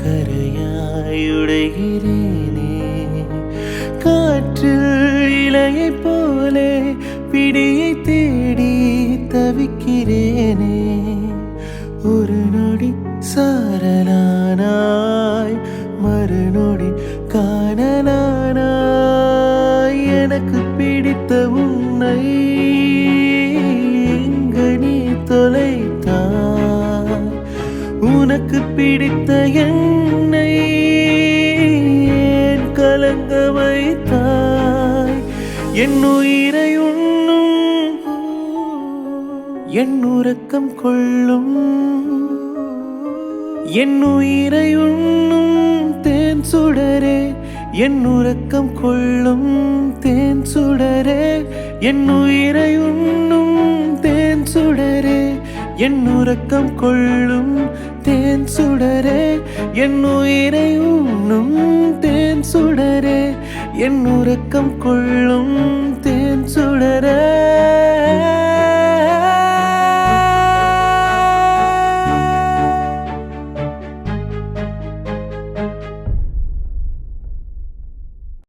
கரையாய் உடைகிறேனே காற்றில் இலையை போலே பிடியை தேடி தவிக்கிறேனே ஒரு நொடி சாரலானாய் மறுநொடி காணலானாய் எனக்கு பிடித்த உன்னை எங்கு நீ தொலைத்தாய் உனக்கு பிடித்த என்னை ஏன் கலங்க வைத்தாய் என் உயிரை உண்ணும் என் உறக்கம் கொள்ளும் என் உயிரை உண்ணும் தேன் சுடரே என் உறக்கம் கொள்ளும் தேன் சுடரே என் உயிரை உண்ணும் தேன் சுடரே என் உறக்கம் கொள்ளும் தேன் சுடரே என் உயிரை உண்ணும் தேன் சுடரே என் உறக்கம் கொள்ளும்